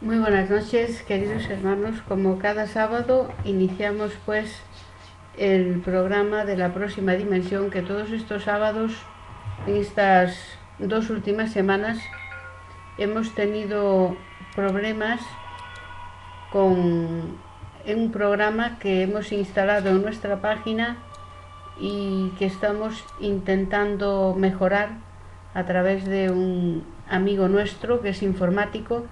Muy buenas noches, queridos hermanos. Como cada sábado iniciamos pues el programa de la próxima dimensión, que todos estos sábados, en estas 2 últimas semanas, hemos tenido problemas con un programa que hemos instalado en nuestra página y que estamos intentando mejorar a través de un amigo nuestro que es informático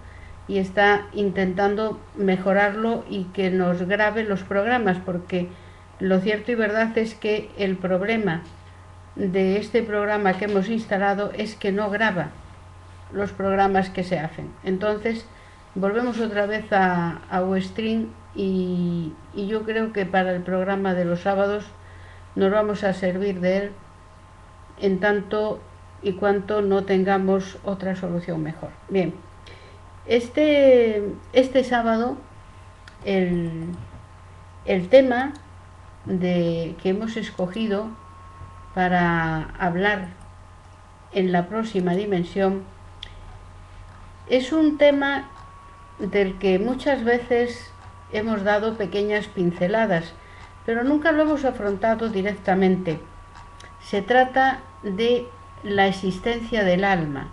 y está intentando mejorarlo y que nos grabe los programas, porque lo cierto y verdad es que el problema de este programa que hemos instalado es que no graba los programas que se hacen. Entonces volvemos otra vez a Ustream y yo creo que para el programa de los sábados nos vamos a servir de él en tanto y cuanto no tengamos otra solución mejor. Bien, este sábado el tema que hemos escogido para hablar en la próxima dimensión es un tema del que muchas veces hemos dado pequeñas pinceladas, pero nunca lo hemos afrontado directamente. Se trata de la existencia del alma.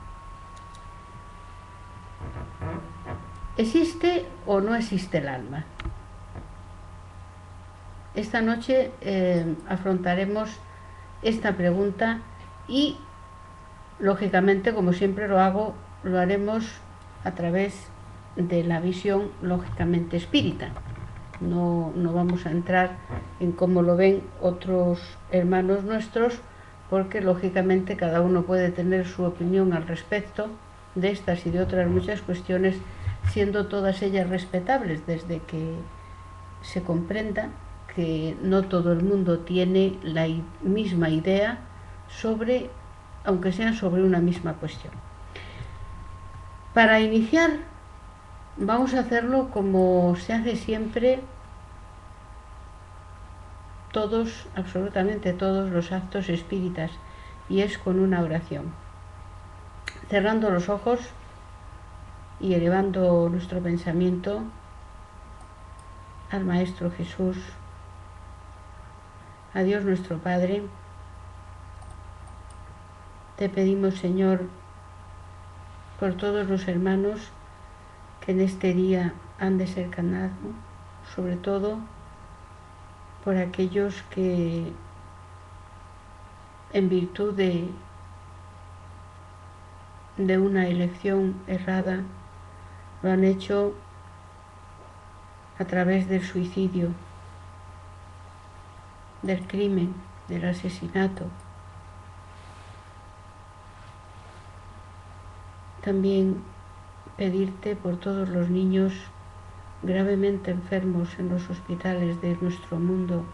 ¿Existe o no existe el alma? Esta noche afrontaremos esta pregunta y, lógicamente, como siempre lo hago, lo haremos a través de la visión lógicamente espírita. No vamos a entrar en cómo lo ven otros hermanos nuestros, porque lógicamente cada uno puede tener su opinión al respecto de estas y de otras muchas cuestiones, siendo todas ellas respetables, desde que se comprenda que no todo el mundo tiene la misma idea sobre, aunque sea sobre una misma cuestión. Para iniciar, vamos a hacerlo como se hace siempre todos, absolutamente todos los actos espíritas, y es con una oración. Cerrando los ojos y elevando nuestro pensamiento al Maestro Jesús, a Dios nuestro Padre, te pedimos, Señor, por todos los hermanos que en este día han desencarnado, sobre todo por aquellos que, en virtud de una elección errada, lo han hecho a través del suicidio, del crimen, del asesinato. También pedirte por todos los niños gravemente enfermos en los hospitales de nuestro mundo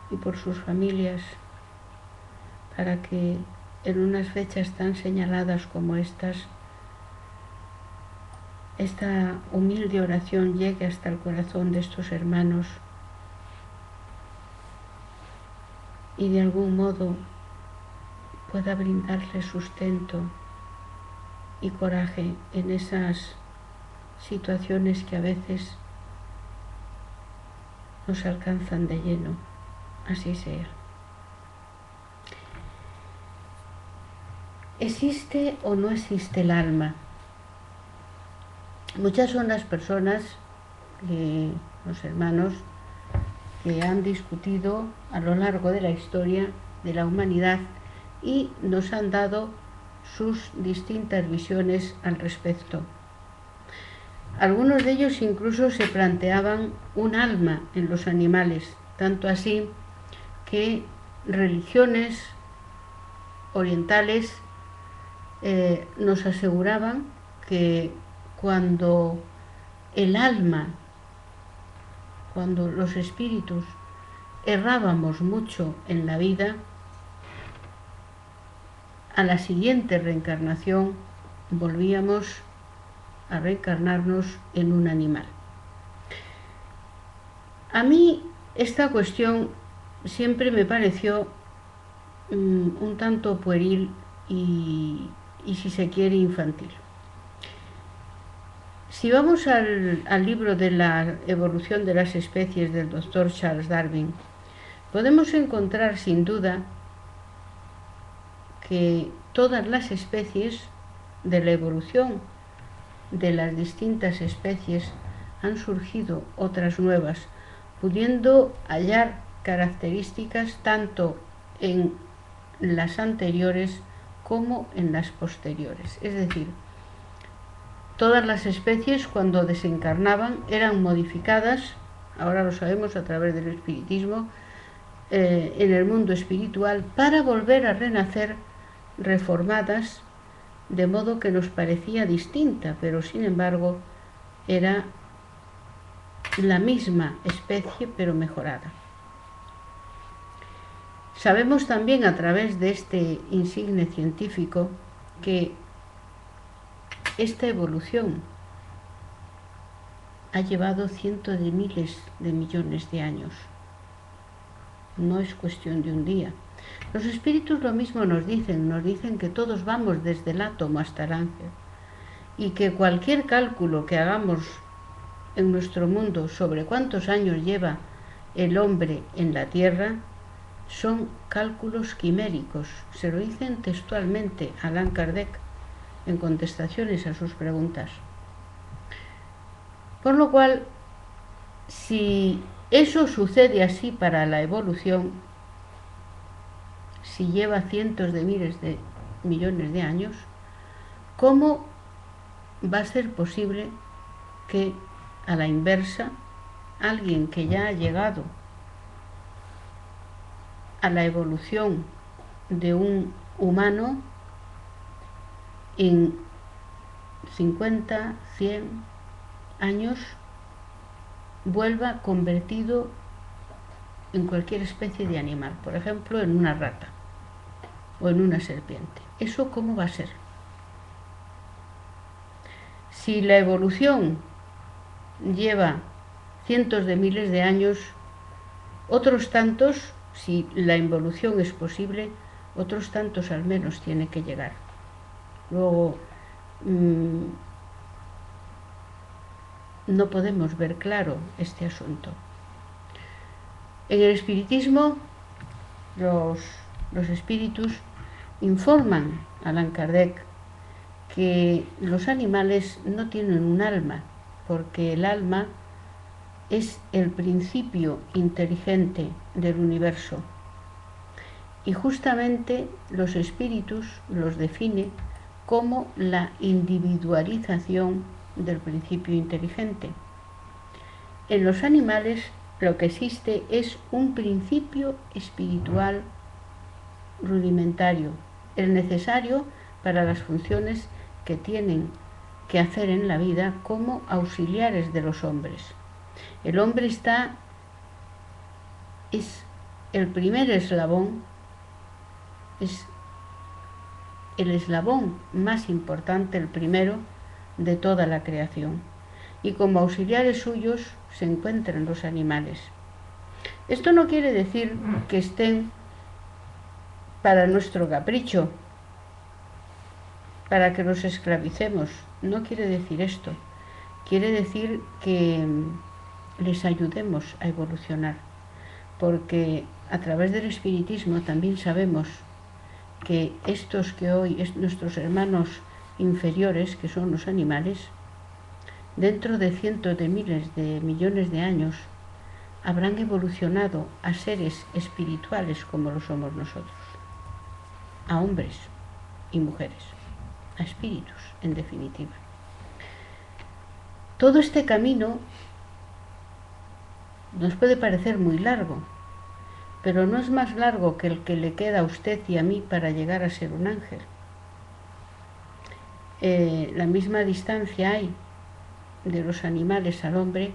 y por sus familias, para que en unas fechas tan señaladas como estas, esta humilde oración llegue hasta el corazón de estos hermanos y de algún modo pueda brindarles sustento y coraje en esas situaciones que a veces nos alcanzan de lleno. Así sea. ¿Existe o no existe el alma? Muchas son las personas, los hermanos, que han discutido a lo largo de la historia de la humanidad y nos han dado sus distintas visiones al respecto. Algunos de ellos incluso se planteaban un alma en los animales, tanto así que religiones orientales nos aseguraban que cuando el alma, cuando los espíritus errábamos mucho en la vida, a la siguiente reencarnación volvíamos a reencarnarnos en un animal. A mí esta cuestión siempre me pareció un tanto pueril y si se quiere infantil. Si vamos al libro de la evolución de las especies del doctor Charles Darwin, podemos encontrar sin duda que todas las especies de la evolución de las distintas especies han surgido otras nuevas, pudiendo hallar características tanto en las anteriores como en las posteriores. Es decir, todas las especies cuando desencarnaban eran modificadas, ahora lo sabemos a través del espiritismo, en el mundo espiritual, para volver a renacer reformadas, de modo que nos parecía distinta, pero sin embargo era la misma especie pero mejorada. Sabemos también a través de este insigne científico que esta evolución ha llevado cientos de miles de millones de años. No es cuestión de un día. Los espíritus lo mismo nos dicen que todos vamos desde el átomo hasta el ángel y que cualquier cálculo que hagamos en nuestro mundo sobre cuántos años lleva el hombre en la Tierra son cálculos quiméricos. Se lo dicen textualmente a Allan Kardec en contestaciones a sus preguntas. Por lo cual, si eso sucede así para la evolución, si lleva cientos de miles de millones de años, ¿cómo va a ser posible que a la inversa alguien que ya ha llegado a la evolución de un humano en 50, 100 años vuelva convertido en cualquier especie de animal, por ejemplo en una rata o en una serpiente? ¿Eso cómo va a ser? Si la evolución lleva cientos de miles de años, otros tantos, si la involución es posible, otros tantos al menos tiene que llegar. Luego, no podemos ver claro este asunto. En el espiritismo, los espíritus informan a Allan Kardec que los animales no tienen un alma, porque el alma es el principio inteligente del universo. Y justamente los espíritus los define como la individualización del principio inteligente. En los animales lo que existe es un principio espiritual rudimentario, el necesario para las funciones que tienen que hacer en la vida como auxiliares de los hombres. El hombre es el primer eslabón, es el eslabón más importante, el primero de toda la creación. Y como auxiliares suyos se encuentran los animales. Esto no quiere decir que estén para nuestro capricho, para que los esclavicemos. No quiere decir esto. Quiere decir que les ayudemos a evolucionar, porque a través del espiritismo también sabemos que estos que hoy es nuestros hermanos inferiores, que son los animales, dentro de cientos de miles de millones de años habrán evolucionado a seres espirituales como lo somos nosotros, a hombres y mujeres, a espíritus en definitiva. Todo este camino nos puede parecer muy largo, pero no es más largo que el que le queda a usted y a mí para llegar a ser un ángel. La misma distancia hay de los animales al hombre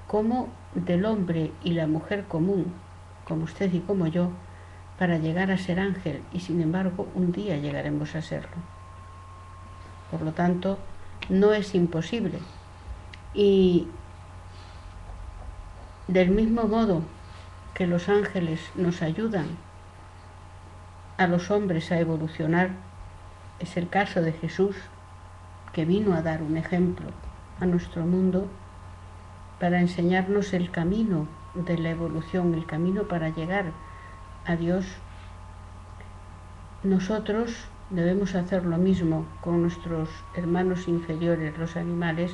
como del hombre y la mujer común, como usted y como yo, para llegar a ser ángel, y sin embargo un día llegaremos a serlo. Por lo tanto, no es imposible. Y del mismo modo que los ángeles nos ayudan a los hombres a evolucionar, es el caso de Jesús, que vino a dar un ejemplo a nuestro mundo para enseñarnos el camino de la evolución, el camino para llegar a Dios, nosotros debemos hacer lo mismo con nuestros hermanos inferiores, los animales,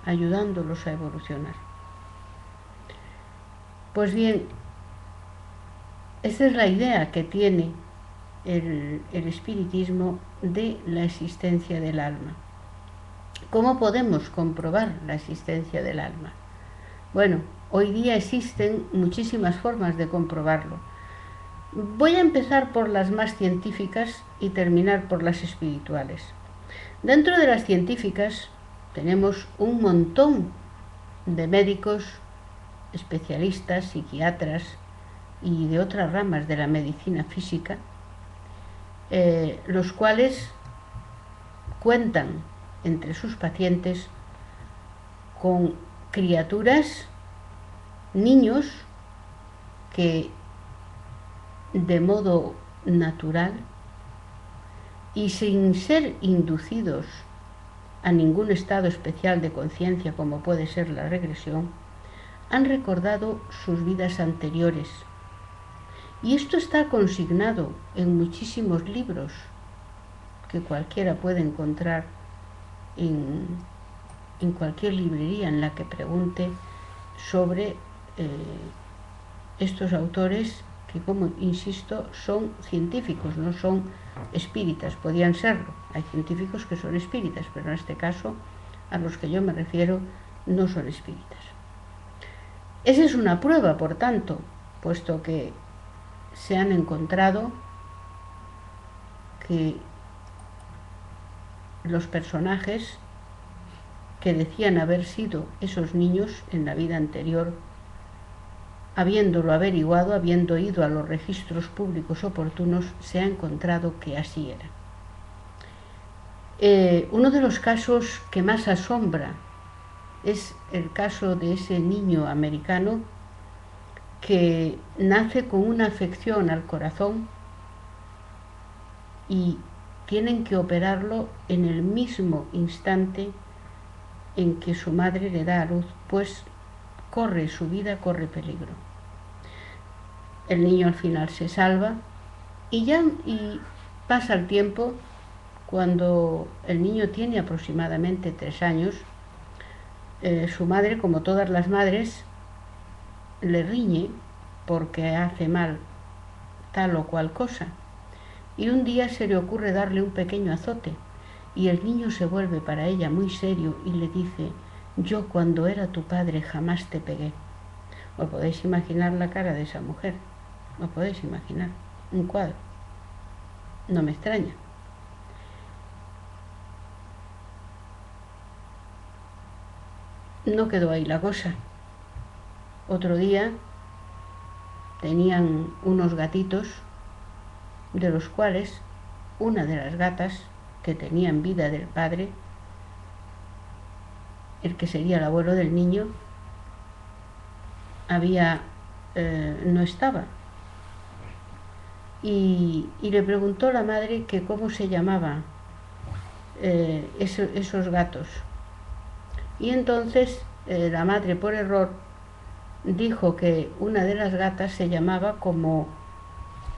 ayudándolos a evolucionar. Pues bien, esta es la idea que tiene el espiritismo de la existencia del alma. ¿Cómo podemos comprobar la existencia del alma? Bueno, hoy día existen muchísimas formas de comprobarlo. Voy a empezar por las más científicas y terminar por las espirituales. Dentro de las científicas tenemos un montón de médicos, especialistas, psiquiatras y de otras ramas de la medicina física, los cuales cuentan entre sus pacientes con criaturas, niños que de modo natural y sin ser inducidos a ningún estado especial de conciencia como puede ser la regresión, han recordado sus vidas anteriores. Y esto está consignado en muchísimos libros que cualquiera puede encontrar en cualquier librería en la que pregunte sobre estos autores que, como insisto, son científicos, no son espíritas, podían serlo. Hay científicos que son espíritas, pero en este caso, a los que yo me refiero, no son espíritas. Esa es una prueba, por tanto, puesto que se han encontrado que los personajes que decían haber sido esos niños en la vida anterior, habiéndolo averiguado, habiendo ido a los registros públicos oportunos, se ha encontrado que así era. Uno de los casos que más asombra es el caso de ese niño americano que nace con una afección al corazón y tienen que operarlo en el mismo instante en que su madre le da a luz, pues su vida corre peligro. El niño al final se salva y pasa el tiempo. Cuando el niño tiene aproximadamente 3 años, su madre, como todas las madres, le riñe porque hace mal tal o cual cosa. Y un día se le ocurre darle un pequeño azote y el niño se vuelve para ella muy serio y le dice: yo cuando era tu padre jamás te pegué. ¿Os podéis imaginar la cara de esa mujer? ¿Os podéis imaginar? Un cuadro. No me extraña. No quedó ahí la cosa. Otro día tenían unos gatitos, de los cuales una de las gatas que tenía en vida del padre, el que sería el abuelo del niño, no estaba. Y le preguntó la madre que cómo se llamaban esos gatos. Y entonces la madre, por error, dijo que una de las gatas se llamaba como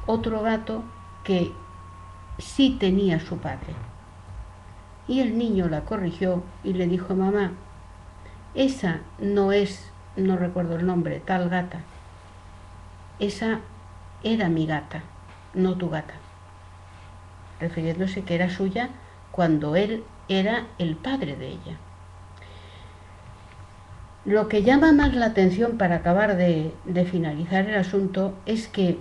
otro gato que sí tenía su padre. Y el niño la corrigió y le dijo: mamá, esa no es, no recuerdo el nombre, tal gata. Esa era mi gata, no tu gata. Refiriéndose que era suya cuando él era el padre de ella. Lo que llama más la atención, para acabar de finalizar el asunto, es que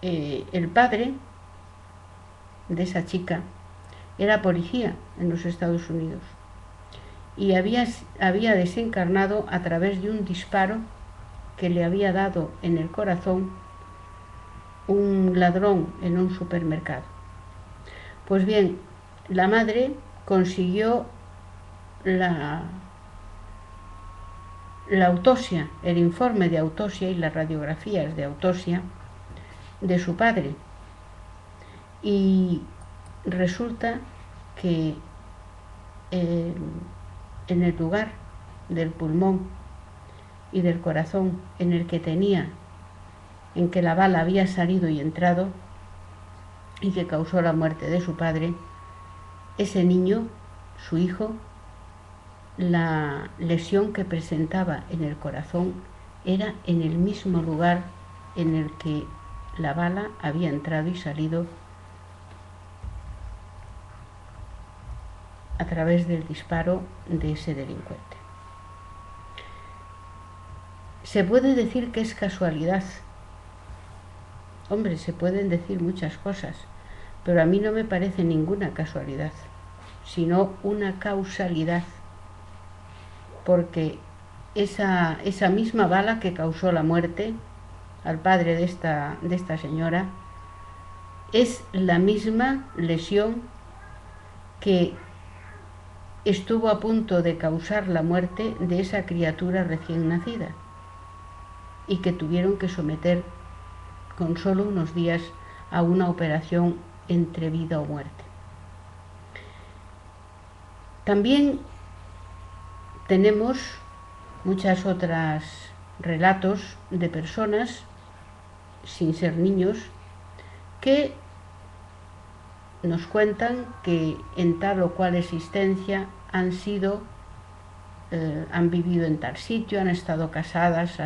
el padre de esa chica era policía en los Estados Unidos y había desencarnado a través de un disparo que le había dado en el corazón un ladrón en un supermercado. Pues bien, la madre consiguió la autopsia, el informe de autopsia y las radiografías de autopsia de su padre, y resulta que en el lugar del pulmón y del corazón en el que tenía, en que la bala había salido y entrado y que causó la muerte de su padre, ese niño, su hijo, la lesión que presentaba en el corazón era en el mismo lugar en el que la bala había entrado y salido a través del disparo de ese delincuente. Se puede decir que es casualidad. Hombre, se pueden decir muchas cosas, pero a mí no me parece ninguna casualidad, sino una causalidad, porque esa misma bala que causó la muerte al padre de esta señora es la misma lesión que estuvo a punto de causar la muerte de esa criatura recién nacida y que tuvieron que someter con solo unos días a una operación entre vida o muerte. También tenemos muchas otras relatos de personas, sin ser niños, que nos cuentan que en tal o cual existencia han vivido en tal sitio, han estado casadas,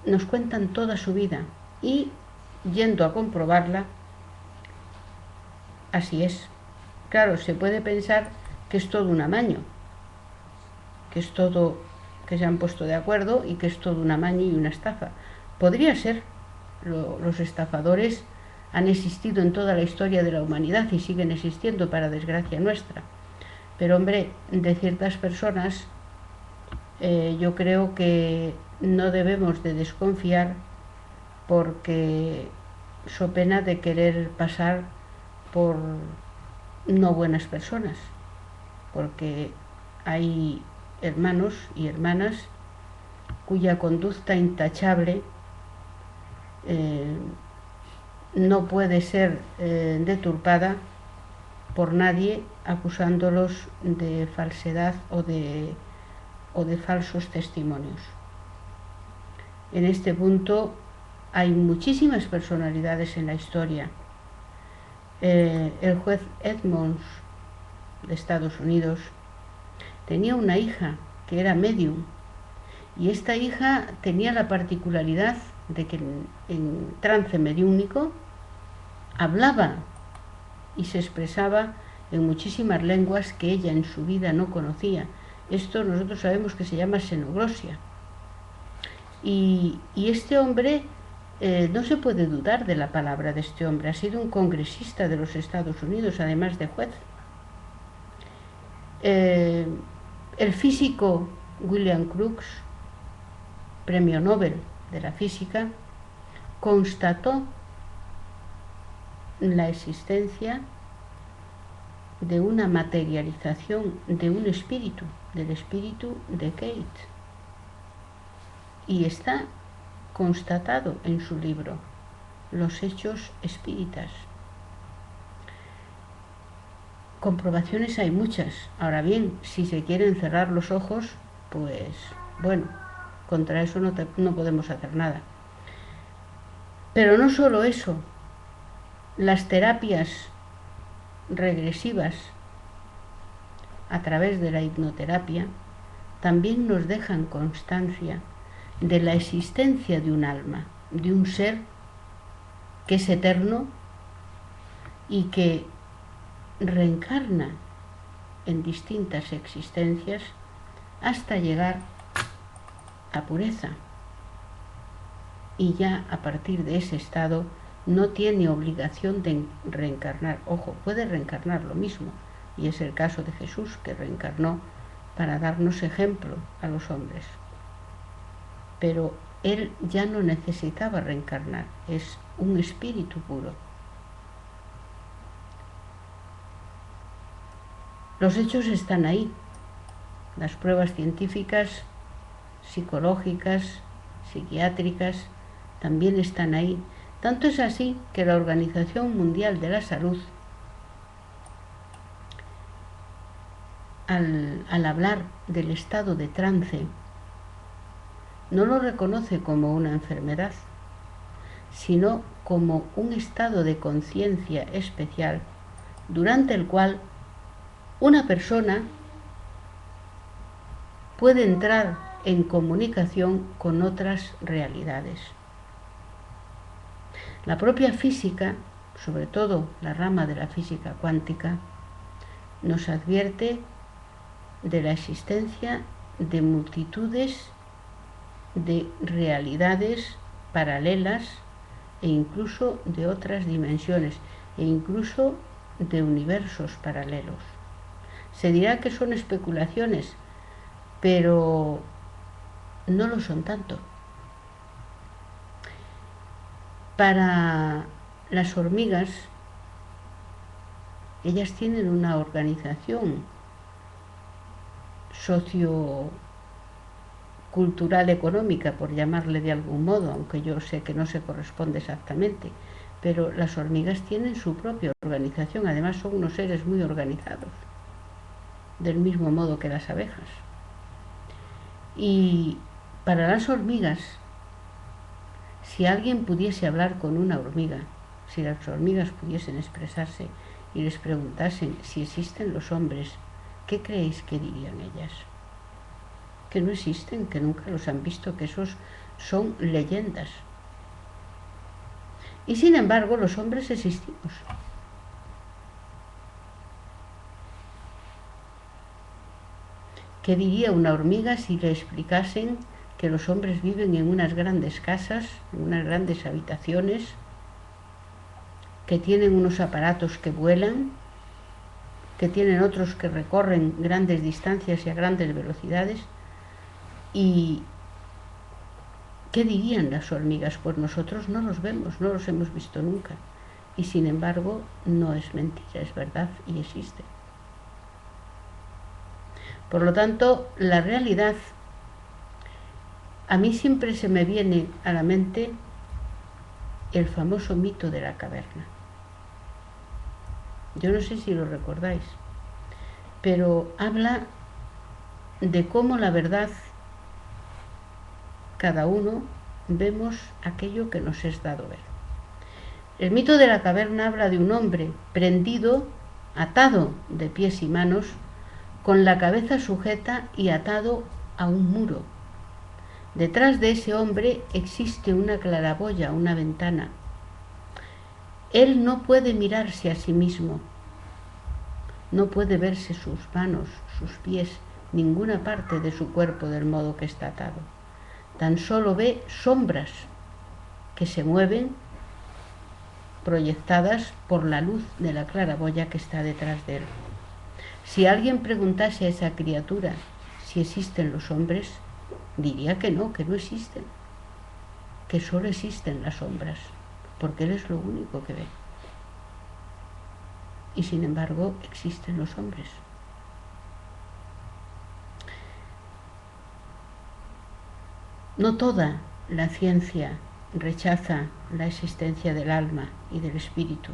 nos cuentan toda su vida y yendo a comprobarla, así es. Claro, se puede pensar que es todo un amaño, que se han puesto de acuerdo y que es todo un amaño y una estafa. Podría ser. Los estafadores han existido en toda la historia de la humanidad y siguen existiendo, para desgracia nuestra. Pero hombre, de ciertas personas yo creo que no debemos de desconfiar, porque so pena de querer pasar por no buenas personas, porque hay hermanos y hermanas cuya conducta intachable no puede ser deturpada por nadie acusándolos de falsedad o de falsos testimonios. En este punto hay muchísimas personalidades en la historia. El juez Edmonds de Estados Unidos tenía una hija que era medium, y esta hija tenía la particularidad de que en trance mediúnico hablaba y se expresaba en muchísimas lenguas que ella en su vida no conocía. Esto nosotros sabemos que se llama xenoglosia. Y este hombre, no se puede dudar de la palabra de este hombre. Ha sido un congresista de los Estados Unidos, además de juez. El físico William Crookes, premio Nobel de la física, constató la existencia de una materialización de un espíritu, del espíritu de Kate, y está constatado en su libro Los Hechos Espíritas. Comprobaciones hay muchas. Ahora bien, si se quieren cerrar los ojos, pues bueno, contra eso no podemos hacer nada. Pero no solo eso, las terapias regresivas a través de la hipnoterapia también nos dejan constancia de la existencia de un alma, de un ser que es eterno y que reencarna en distintas existencias hasta llegar a pureza. Y ya a partir de ese estado no tiene obligación de reencarnar. Ojo, puede reencarnar lo mismo, y es el caso de Jesús, que reencarnó para darnos ejemplo a los hombres. Pero él ya no necesitaba reencarnar, es un espíritu puro. Los hechos están ahí, las pruebas científicas, psicológicas, psiquiátricas, también están ahí. Tanto es así que la Organización Mundial de la Salud al hablar del estado de trance, no lo reconoce como una enfermedad, sino como un estado de conciencia especial durante el cual una persona puede entrar en comunicación con otras realidades. La propia física, sobre todo la rama de la física cuántica, nos advierte de la existencia de multitudes de realidades paralelas e incluso de otras dimensiones e incluso de universos paralelos. Se dirá que son especulaciones, pero no lo son tanto. Para las hormigas, ellas tienen una organización sociocultural económica, por llamarle de algún modo, aunque yo sé que no se corresponde exactamente, pero las hormigas tienen su propia organización, además son unos seres muy organizados, del mismo modo que las abejas. Y para las hormigas, si alguien pudiese hablar con una hormiga, si las hormigas pudiesen expresarse y les preguntasen si existen los hombres, ¿qué creéis que dirían ellas? Que no existen, que nunca los han visto, que esos son leyendas. Y sin embargo, los hombres existimos. ¿Qué diría una hormiga si le explicasen que los hombres viven en unas grandes casas, en unas grandes habitaciones, que tienen unos aparatos que vuelan, que tienen otros que recorren grandes distancias y a grandes velocidades? ¿Y qué dirían las hormigas? Pues nosotros no los vemos, no los hemos visto nunca. Y sin embargo, no es mentira, es verdad y existe. Por lo tanto, la realidad, a mí siempre se me viene a la mente el famoso mito de la caverna. Yo no sé si lo recordáis, pero habla de cómo la verdad, cada uno vemos aquello que nos es dado ver. El mito de la caverna habla de un hombre prendido, atado de pies y manos, con la cabeza sujeta y atado a un muro. Detrás de ese hombre existe una claraboya, una ventana. Él no puede mirarse a sí mismo, no puede verse sus manos, sus pies, ninguna parte de su cuerpo del modo que está atado. Tan solo ve sombras que se mueven proyectadas por la luz de la claraboya que está detrás de él. Si alguien preguntase a esa criatura si existen los hombres, diría que no existen, que solo existen las sombras, porque él es lo único que ve. Y sin embargo existen los hombres. No toda la ciencia rechaza la existencia del alma y del espíritu.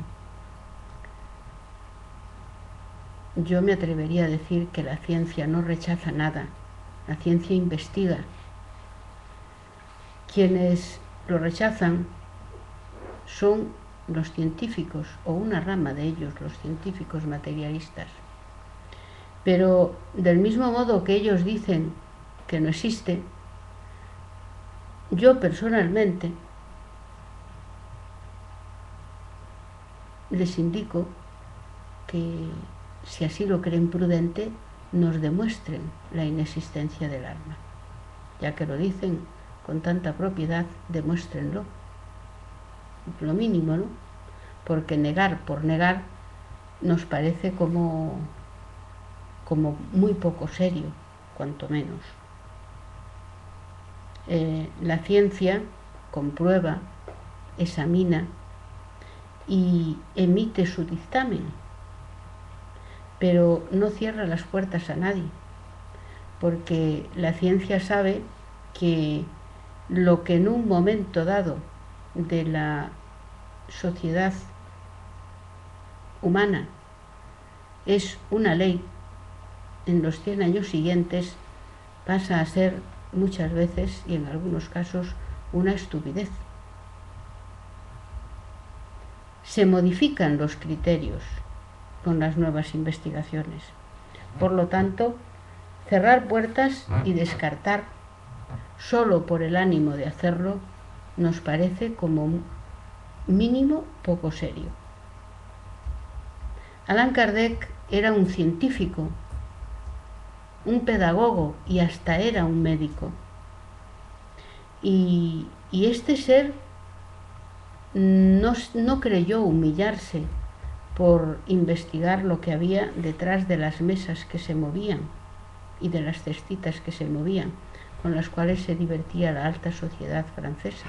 Yo me atrevería a decir que la ciencia no rechaza nada, la ciencia investiga. Quienes lo rechazan son los científicos, o una rama de ellos, los científicos materialistas. Pero del mismo modo que ellos dicen que no existe, yo personalmente les indico que, si así lo creen prudente, nos demuestren la inexistencia del alma. Ya que lo dicen con tanta propiedad, demuéstrenlo. Lo mínimo, ¿no? Porque negar por negar nos parece como muy poco serio, cuanto menos. La ciencia comprueba, examina y emite su dictamen, pero no cierra las puertas a nadie, porque la ciencia sabe que lo que en un momento dado de la sociedad humana es una ley, en los 100 años siguientes pasa a ser muchas veces y en algunos casos una estupidez. Se modifican los criterios con las nuevas investigaciones. Por lo tanto, cerrar puertas y descartar solo por el ánimo de hacerlo nos parece como mínimo poco serio. Allan Kardec era un científico, un pedagogo y hasta era un médico. Y este ser no creyó humillarse por investigar lo que había detrás de las mesas que se movían y de las cestitas que se movían, con las cuales se divertía la alta sociedad francesa.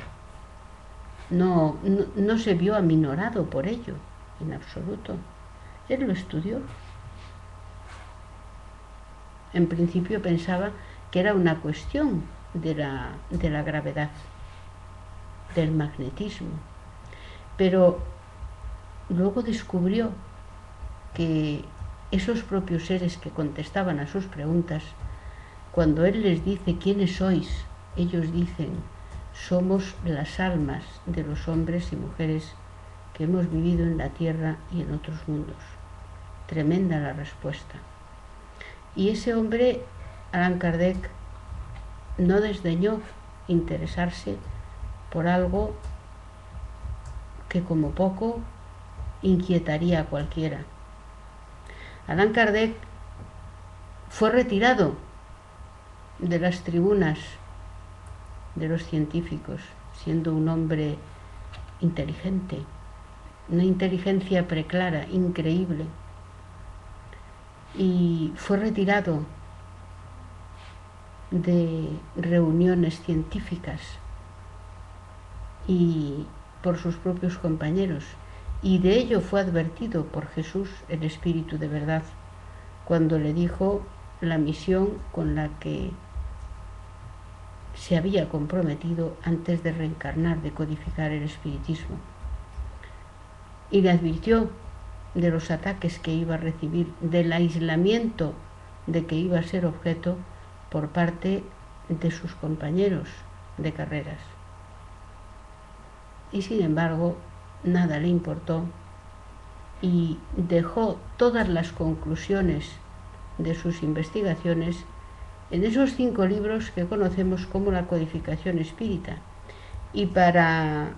No se vio aminorado por ello, en absoluto. Él lo estudió. En principio pensaba que era una cuestión de la gravedad, del magnetismo, pero luego descubrió que esos propios seres que contestaban a sus preguntas, cuando él les dice ¿quiénes sois?, ellos dicen somos las almas de los hombres y mujeres que hemos vivido en la tierra y en otros mundos. Tremenda la respuesta. Y ese hombre, Allan Kardec, no desdeñó interesarse por algo que como poco inquietaría a cualquiera. Allan Kardec fue retirado de las tribunas de los científicos, siendo un hombre inteligente, una inteligencia preclara, increíble, y fue retirado de reuniones científicas y por sus propios compañeros, y de ello fue advertido por Jesús, el Espíritu de verdad, cuando le dijo la misión con la que se había comprometido antes de reencarnar, de codificar el espiritismo, y le advirtió de los ataques que iba a recibir, del aislamiento de que iba a ser objeto por parte de sus compañeros de carreras. Y sin embargo, nada le importó y dejó todas las conclusiones de sus investigaciones en esos 5 libros que conocemos como la codificación espírita. Y para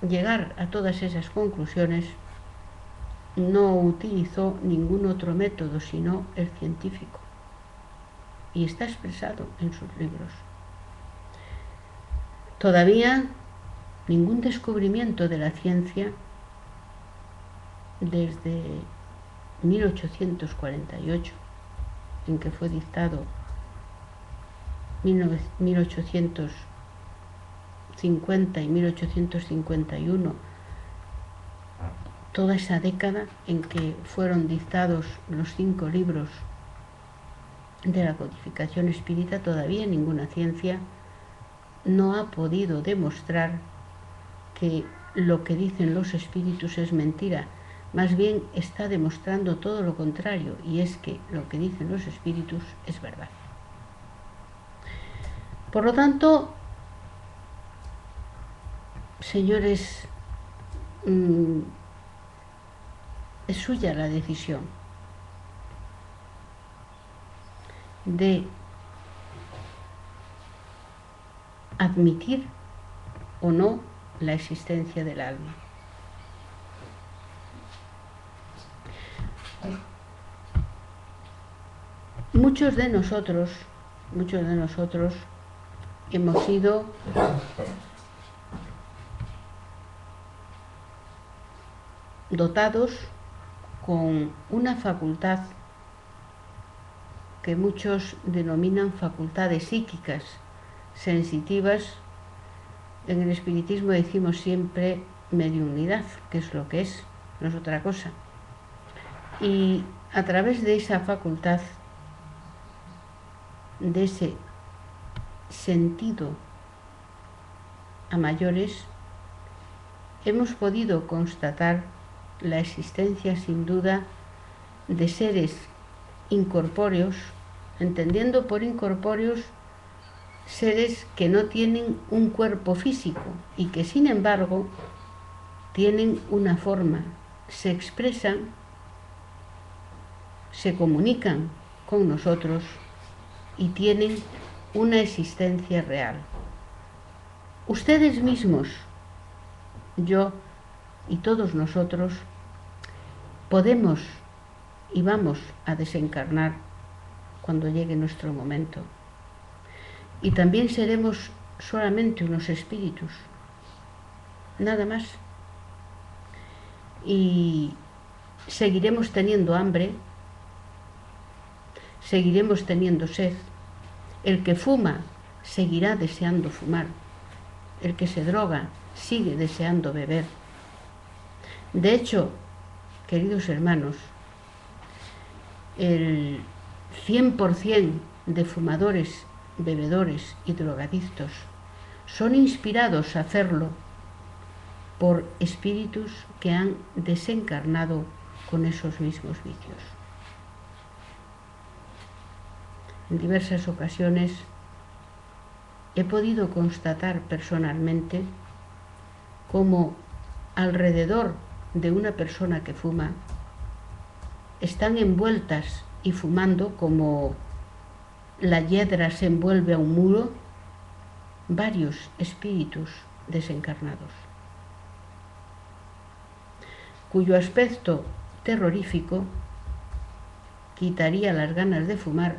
llegar a todas esas conclusiones no utilizó ningún otro método sino el científico, y está expresado en sus libros. Todavía ningún descubrimiento de la ciencia desde 1848, en que fue dictado 1850 y 1851, toda esa década en que fueron dictados los 5 libros de la codificación espírita, todavía ninguna ciencia no ha podido demostrar que lo que dicen los espíritus es mentira. Más bien está demostrando todo lo contrario, y es que lo que dicen los espíritus es verdad. Por lo tanto, señores, es suya la decisión de admitir o no la existencia del alma. Muchos de nosotros hemos sido dotados con una facultad que muchos denominan facultades psíquicas, sensitivas. En el espiritismo decimos siempre mediunidad, que es lo que es, no es otra cosa. Y a través de esa facultad, de ese sentido a mayores, hemos podido constatar la existencia sin duda de seres incorpóreos, entendiendo por incorpóreos seres que no tienen un cuerpo físico y que sin embargo tienen una forma, se expresan, se comunican con nosotros y tienen una existencia real. Ustedes mismos, yo y todos nosotros, podemos y vamos a desencarnar cuando llegue nuestro momento. Y también seremos solamente unos espíritus, nada más. Y seguiremos teniendo hambre, seguiremos teniendo sed. El que fuma seguirá deseando fumar. El que se droga sigue deseando beber. De hecho, queridos hermanos, el 100% de fumadores, bebedores y drogadictos son inspirados a hacerlo por espíritus que han desencarnado con esos mismos vicios. En diversas ocasiones he podido constatar personalmente cómo alrededor de una persona que fuma están envueltas y fumando como la hiedra se envuelve a un muro varios espíritus desencarnados, cuyo aspecto terrorífico quitaría las ganas de fumar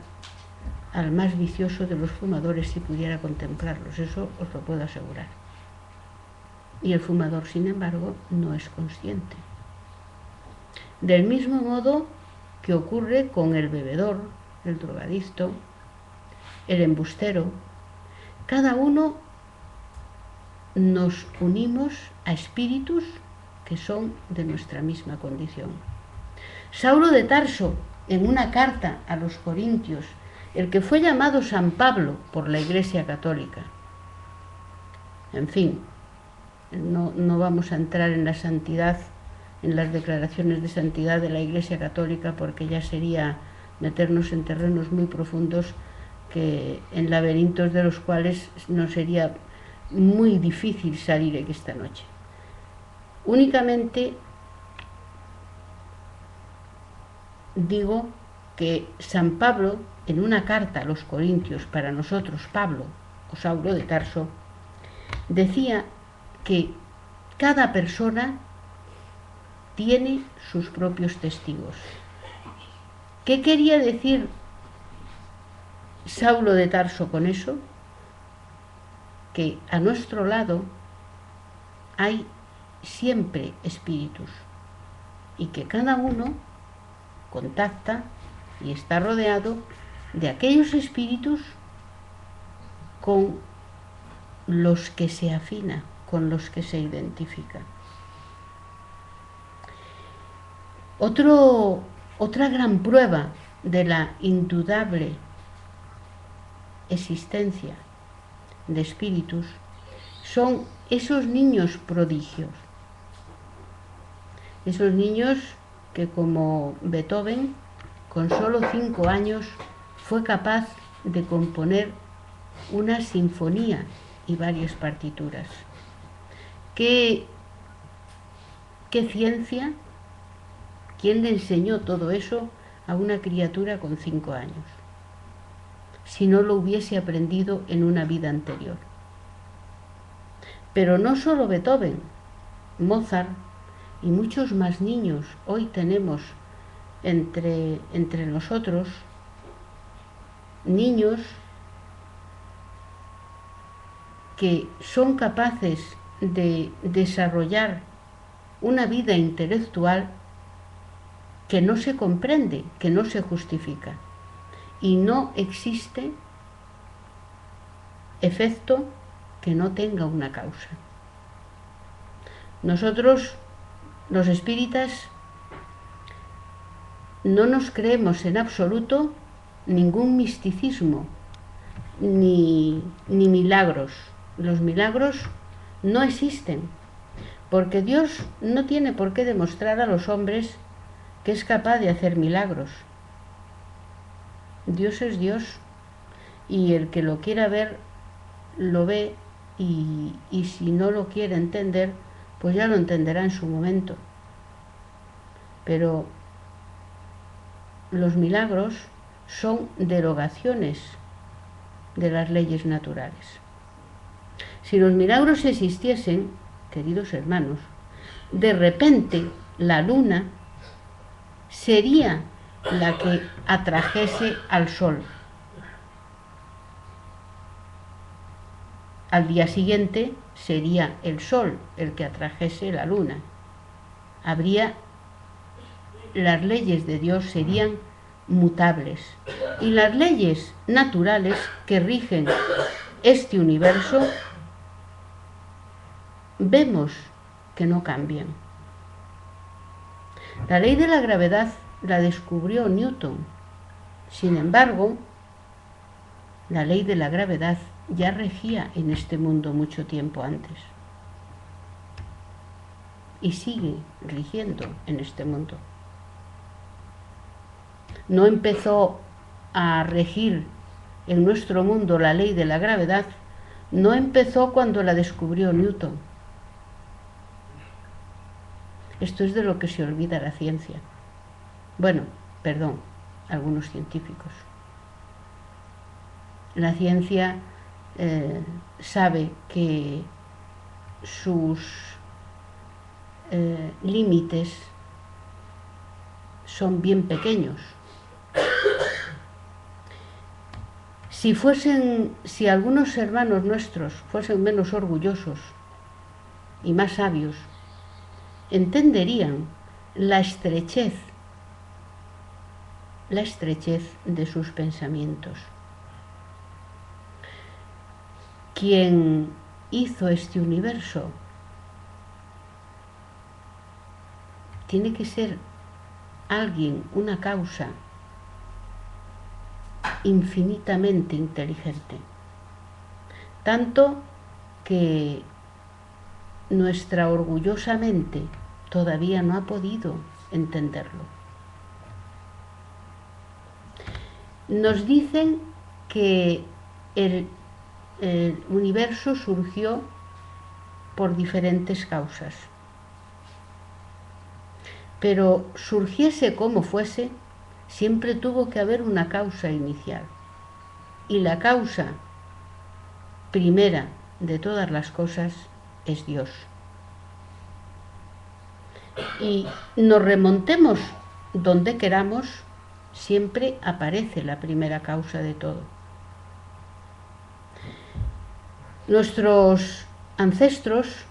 al más vicioso de los fumadores si pudiera contemplarlos, eso os lo puedo asegurar. Y el fumador, sin embargo, no es consciente. Del mismo modo que ocurre con el bebedor, el drogadicto, el embustero, cada uno nos unimos a espíritus que son de nuestra misma condición. Saulo de Tarso, en una carta a los Corintios, el que fue llamado San Pablo por la Iglesia Católica. En fin, no vamos a entrar en la santidad, en las declaraciones de santidad de la Iglesia Católica, porque ya sería meternos en terrenos muy profundos que en laberintos de los cuales nos sería muy difícil salir esta noche. Únicamente digo que San Pablo, en una carta a los Corintios, para nosotros Pablo o Saulo de Tarso, decía que cada persona tiene sus propios testigos. ¿Qué quería decir Saulo de Tarso con eso? Que a nuestro lado hay siempre espíritus y que cada uno contacta y está rodeado de aquellos espíritus con los que se afina, con los que se identifica. Otra gran prueba de la indudable existencia de espíritus son esos niños prodigios. Esos niños que, como Beethoven, con solo 5 años fue capaz de componer una sinfonía y varias partituras. ¿Qué ciencia? ¿Quién le enseñó todo eso a una criatura con 5 años? Si no lo hubiese aprendido en una vida anterior. Pero no solo Beethoven, Mozart y muchos más niños hoy tenemos entre nosotros, niños que son capaces de desarrollar una vida intelectual que no se comprende, que no se justifica. Y no existe efecto que no tenga una causa. Nosotros, los espíritas, no nos creemos en absoluto ningún misticismo ni milagros. Los milagros no existen, porque Dios no tiene por qué demostrar a los hombres que es capaz de hacer milagros. Dios es Dios, y el que lo quiera ver, lo ve, y si no lo quiere entender, pues ya lo entenderá en su momento. Pero los milagros son derogaciones de las leyes naturales. Si los milagros existiesen, queridos hermanos, de repente la luna sería la que atrajese al sol. Al día siguiente sería el sol el que atrajese la luna. Las leyes de Dios serían mutables, y las leyes naturales que rigen este universo vemos que no cambian. La ley de la gravedad la descubrió Newton. Sin embargo, la ley de la gravedad ya regía en este mundo mucho tiempo antes y sigue rigiendo en este mundo. No empezó a regir en nuestro mundo la ley de la gravedad, no empezó cuando la descubrió Newton. Esto es de lo que se olvida la ciencia. Bueno, perdón, algunos científicos. La ciencia sabe que sus límites son bien pequeños. Si algunos hermanos nuestros fuesen menos orgullosos y más sabios, entenderían la estrechez de sus pensamientos. Quien hizo este universo tiene que ser alguien, una causa infinitamente inteligente, tanto que nuestra orgullosa mente todavía no ha podido entenderlo. Nos dicen que el universo surgió por diferentes causas, pero surgiese como fuese, siempre tuvo que haber una causa inicial, y la causa primera de todas las cosas es Dios. Y nos remontemos donde queramos, siempre aparece la primera causa de todo. Nuestros ancestros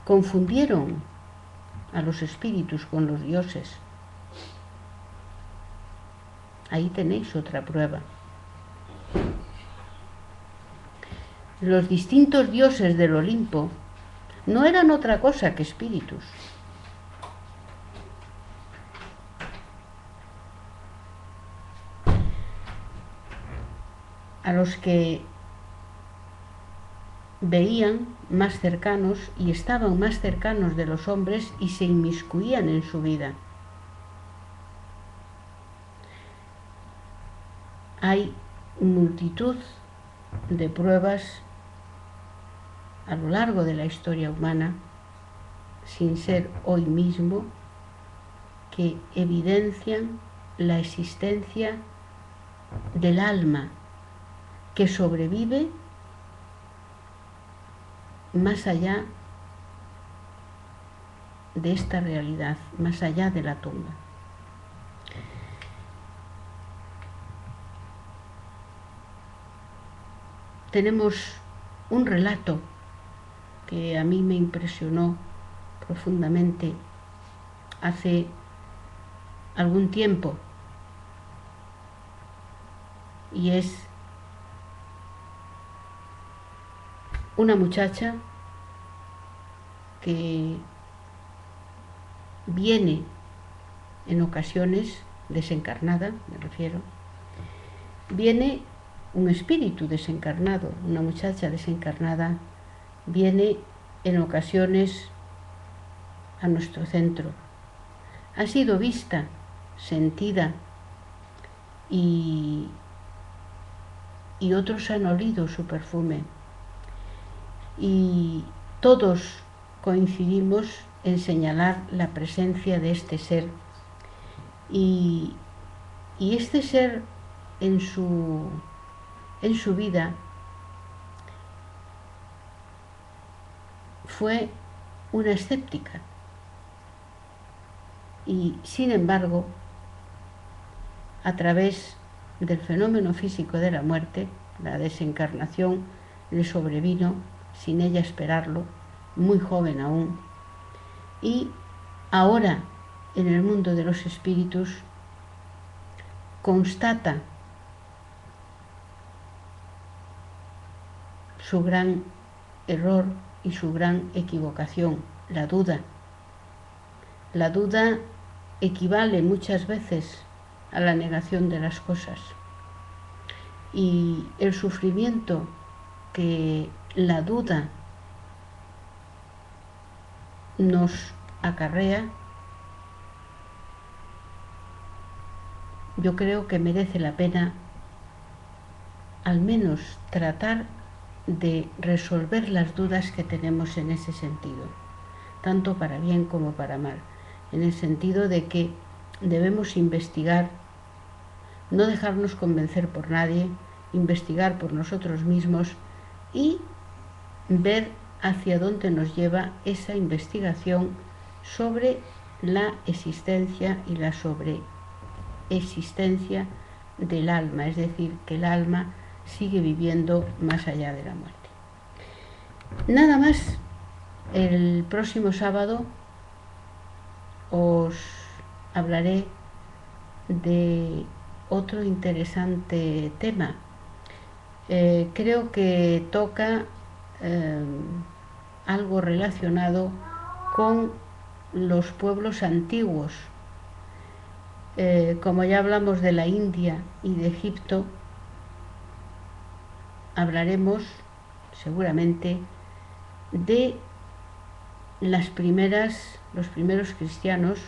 confundieron a los espíritus con los dioses. Ahí tenéis otra prueba. Los distintos dioses del Olimpo no eran otra cosa que espíritus. A los que veían más cercanos y estaban más cercanos de los hombres y se inmiscuían en su vida. Hay multitud de pruebas a lo largo de la historia humana, sin ser hoy mismo, que evidencian la existencia del alma que sobrevive más allá de esta realidad, más allá de la tumba. Tenemos un relato que a mí me impresionó profundamente hace algún tiempo, y es una muchacha que viene en ocasiones desencarnada, me refiero, viene un espíritu desencarnado, una muchacha desencarnada, viene en ocasiones a nuestro centro ha sido vista, sentida y otros han olido su perfume. Y todos coincidimos en señalar la presencia de este ser. Y este ser en su vida fue una escéptica. Y sin embargo, a través del fenómeno físico de la muerte, la desencarnación le sobrevino sin ella esperarlo, muy joven aún, y ahora en el mundo de los espíritus constata su gran error y su gran equivocación, la duda. La duda equivale muchas veces a la negación de las cosas. Y el sufrimiento que la duda nos acarrea, yo creo que merece la pena al menos tratar de resolver las dudas que tenemos en ese sentido, tanto para bien como para mal, en el sentido de que debemos investigar, no dejarnos convencer por nadie, investigar por nosotros mismos y ver hacia dónde nos lleva esa investigación sobre la existencia y la sobreexistencia del alma, es decir, que el alma sigue viviendo más allá de la muerte. Nada más, el próximo sábado os hablaré de otro interesante tema. Creo que toca algo relacionado con los pueblos antiguos. Como ya hablamos de la India y de Egipto, hablaremos seguramente de los primeros cristianos,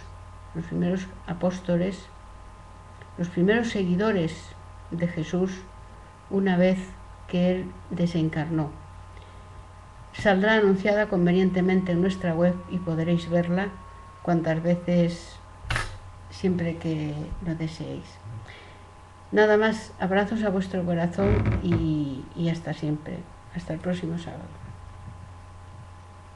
los primeros apóstoles, los primeros seguidores de Jesús una vez que Él desencarnó. Saldrá anunciada convenientemente en nuestra web y podréis verla cuantas veces, siempre que lo deseéis. Nada más, abrazos a vuestro corazón y hasta siempre. Hasta el próximo sábado.